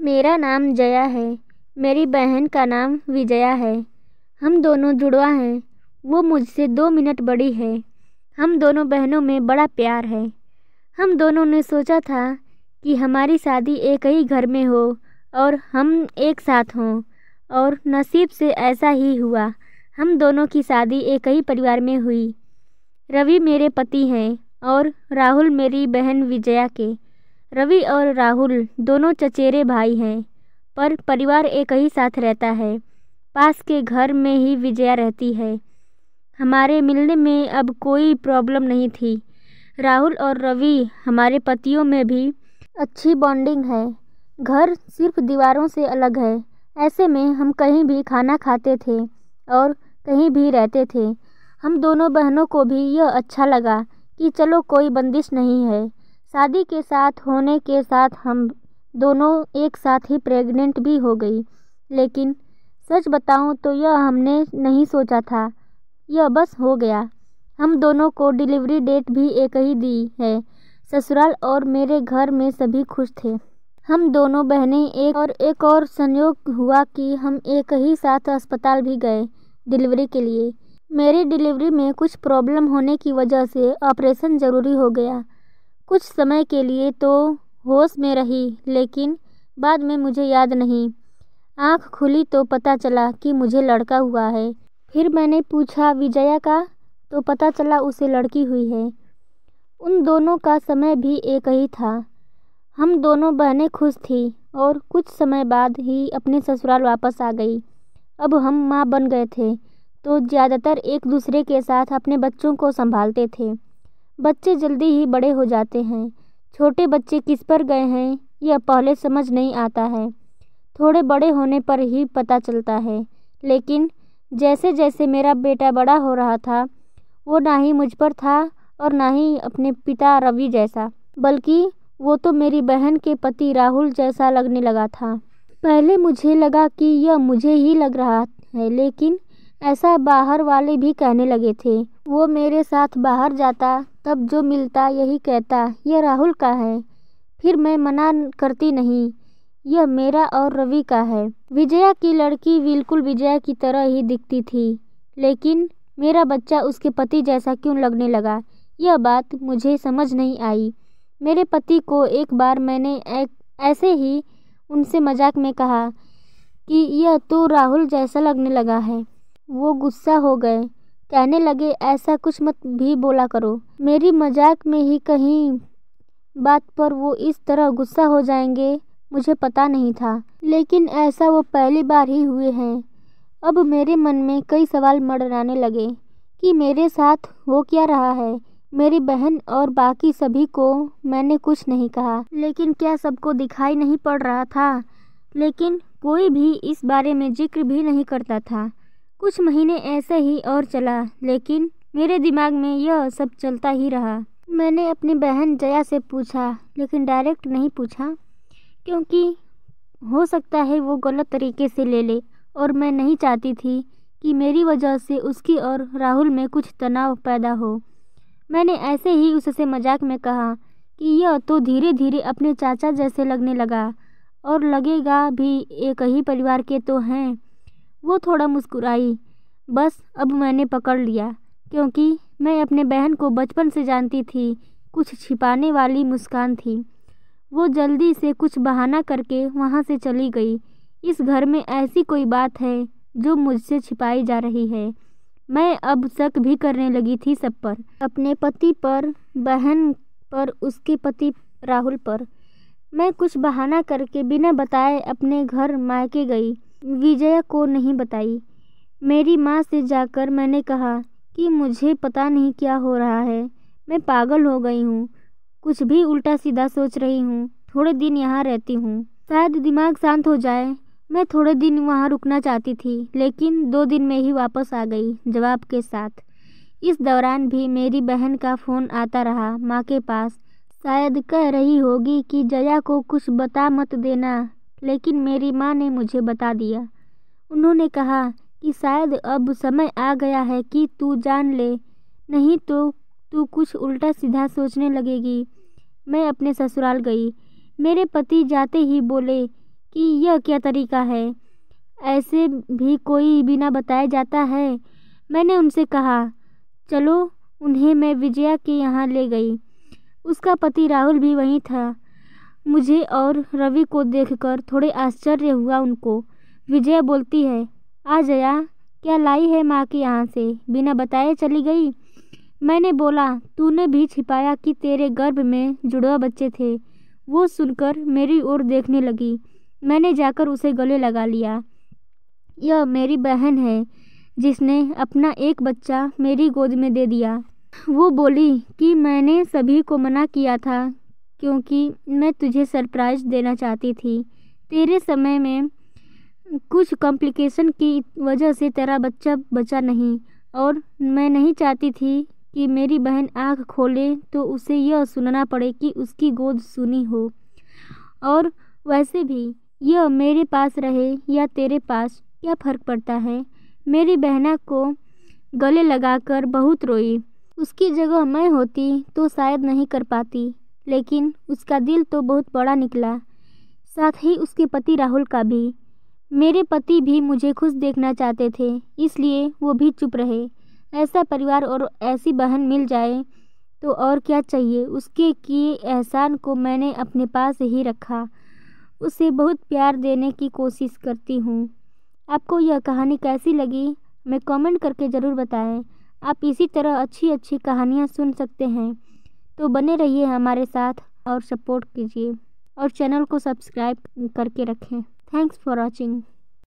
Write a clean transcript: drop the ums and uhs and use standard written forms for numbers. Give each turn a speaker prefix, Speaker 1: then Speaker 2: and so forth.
Speaker 1: मेरा नाम जया है। मेरी बहन का नाम विजया है। हम दोनों जुड़वा हैं। वो मुझसे 2 मिनट बड़ी है। हम दोनों बहनों में बड़ा प्यार है। हम दोनों ने सोचा था कि हमारी शादी एक ही घर में हो और हम एक साथ हों, और नसीब से ऐसा ही हुआ। हम दोनों की शादी एक ही परिवार में हुई। रवि मेरे पति हैं और राहुल मेरी बहन विजया के। रवि और राहुल दोनों चचेरे भाई हैं, पर परिवार एक ही साथ रहता है। पास के घर में ही विजया रहती है। हमारे मिलने में अब कोई प्रॉब्लम नहीं थी। राहुल और रवि हमारे पतियों में भी अच्छी बॉन्डिंग है। घर सिर्फ दीवारों से अलग है। ऐसे में हम कहीं भी खाना खाते थे और कहीं भी रहते थे। हम दोनों बहनों को भी यह अच्छा लगा कि चलो कोई बंदिश नहीं है। शादी के साथ होने के साथ हम दोनों एक साथ ही प्रेग्नेंट भी हो गई। लेकिन सच बताऊं तो यह हमने नहीं सोचा था, यह बस हो गया। हम दोनों को डिलीवरी डेट भी एक ही दी है। ससुराल और मेरे घर में सभी खुश थे। हम दोनों बहनें एक और संयोग हुआ कि हम एक ही साथ अस्पताल भी गए डिलीवरी के लिए। मेरी डिलीवरी में कुछ प्रॉब्लम होने की वजह से ऑपरेशन ज़रूरी हो गया। कुछ समय के लिए तो होश में रही, लेकिन बाद में मुझे याद नहीं। आँख खुली तो पता चला कि मुझे लड़का हुआ है। फिर मैंने पूछा विजया का, तो पता चला उसे लड़की हुई है। उन दोनों का समय भी एक ही था। हम दोनों बहनें खुश थी और कुछ समय बाद ही अपने ससुराल वापस आ गई। अब हम माँ बन गए थे तो ज़्यादातर एक दूसरे के साथ अपने बच्चों को संभालते थे। बच्चे जल्दी ही बड़े हो जाते हैं। छोटे बच्चे किस पर गए हैं यह पहले समझ नहीं आता है, थोड़े बड़े होने पर ही पता चलता है। लेकिन जैसे जैसे मेरा बेटा बड़ा हो रहा था, वो ना ही मुझ पर था और ना ही अपने पिता रवि जैसा, बल्कि वो तो मेरी बहन के पति राहुल जैसा लगने लगा था। पहले मुझे लगा कि यह मुझे ही लग रहा है, लेकिन ऐसा बाहर वाले भी कहने लगे थे। वो मेरे साथ बाहर जाता तब जो मिलता यही कहता यह राहुल का है। फिर मैं मना करती नहीं, यह मेरा और रवि का है। विजया की लड़की बिल्कुल विजया की तरह ही दिखती थी, लेकिन मेरा बच्चा उसके पति जैसा क्यों लगने लगा, यह बात मुझे समझ नहीं आई। मेरे पति को एक बार मैंने ऐसे ही उनसे मजाक में कहा कि यह तो राहुल जैसा लगने लगा है। वो गुस्सा हो गए, कहने लगे ऐसा कुछ मत भी बोला करो। मेरी मजाक में ही कहीं बात पर वो इस तरह गुस्सा हो जाएंगे मुझे पता नहीं था, लेकिन ऐसा वो पहली बार ही हुए हैं। अब मेरे मन में कई सवाल मंडराने लगे कि मेरे साथ हो क्या रहा है। मेरी बहन और बाकी सभी को मैंने कुछ नहीं कहा, लेकिन क्या सबको दिखाई नहीं पड़ रहा था? लेकिन कोई भी इस बारे में जिक्र भी नहीं करता था। कुछ महीने ऐसे ही और चला, लेकिन मेरे दिमाग में यह सब चलता ही रहा। मैंने अपनी बहन जया से पूछा, लेकिन डायरेक्ट नहीं पूछा, क्योंकि हो सकता है वो गलत तरीके से ले ले, और मैं नहीं चाहती थी कि मेरी वजह से उसकी और राहुल में कुछ तनाव पैदा हो। मैंने ऐसे ही उससे मजाक में कहा कि यह तो धीरे धीरे अपने चाचा जैसे लगने लगा, और लगेगा भी एक ही परिवार के तो हैं। वो थोड़ा मुस्कुराई। बस अब मैंने पकड़ लिया, क्योंकि मैं अपने बहन को बचपन से जानती थी। कुछ छिपाने वाली मुस्कान थी। वो जल्दी से कुछ बहाना करके वहाँ से चली गई। इस घर में ऐसी कोई बात है जो मुझसे छिपाई जा रही है। मैं अब शक भी करने लगी थी सब पर, अपने पति पर, बहन पर, उसके पति राहुल पर। मैं कुछ बहाना करके बिना बताए अपने घर मायके गई। विजया को नहीं बताई। मेरी माँ से जाकर मैंने कहा कि मुझे पता नहीं क्या हो रहा है, मैं पागल हो गई हूँ, कुछ भी उल्टा सीधा सोच रही हूँ। थोड़े दिन यहाँ रहती हूँ, शायद दिमाग शांत हो जाए। मैं थोड़े दिन वहाँ रुकना चाहती थी, लेकिन 2 दिन में ही वापस आ गई जवाब के साथ। इस दौरान भी मेरी बहन का फ़ोन आता रहा माँ के पास। शायद कह रही होगी कि जया को कुछ बता मत देना, लेकिन मेरी माँ ने मुझे बता दिया। उन्होंने कहा कि शायद अब समय आ गया है कि तू जान ले, नहीं तो तू कुछ उल्टा सीधा सोचने लगेगी। मैं अपने ससुराल गई। मेरे पति जाते ही बोले कि यह क्या तरीका है, ऐसे भी कोई बिना बताए जाता है। मैंने उनसे कहा चलो। उन्हें मैं विजया के यहाँ ले गई। उसका पति राहुल भी वहीं था। मुझे और रवि को देखकर थोड़े आश्चर्य हुआ उनको। विजया बोलती है, आ जया, क्या लाई है माँ के यहाँ से, बिना बताए चली गई। मैंने बोला, तूने भी छिपाया कि तेरे गर्भ में जुड़वा बच्चे थे। वो सुनकर मेरी ओर देखने लगी। मैंने जाकर उसे गले लगा लिया। यह मेरी बहन है जिसने अपना एक बच्चा मेरी गोद में दे दिया। वो बोली कि मैंने सभी को मना किया था क्योंकि मैं तुझे सरप्राइज़ देना चाहती थी। तेरे समय में कुछ कॉम्प्लिकेशन की वजह से तेरा बच्चा बचा नहीं, और मैं नहीं चाहती थी कि मेरी बहन आँख खोले तो उसे यह सुनना पड़े कि उसकी गोद सूनी हो। और वैसे भी यह मेरे पास रहे या तेरे पास, क्या फ़र्क पड़ता है। मेरी बहना को गले लगाकर बहुत रोई। उसकी जगह मैं होती तो शायद नहीं कर पाती, लेकिन उसका दिल तो बहुत बड़ा निकला, साथ ही उसके पति राहुल का भी। मेरे पति भी मुझे खुश देखना चाहते थे, इसलिए वो भी चुप रहे। ऐसा परिवार और ऐसी बहन मिल जाए तो और क्या चाहिए। उसके किए एहसान को मैंने अपने पास ही रखा। उसे बहुत प्यार देने की कोशिश करती हूँ। आपको यह कहानी कैसी लगी हमें कमेंट करके ज़रूर बताएं। आप इसी तरह अच्छी अच्छी कहानियाँ सुन सकते हैं, तो बने रहिए हमारे साथ और सपोर्ट कीजिए और चैनल को सब्सक्राइब करके रखें। Thanks for watching.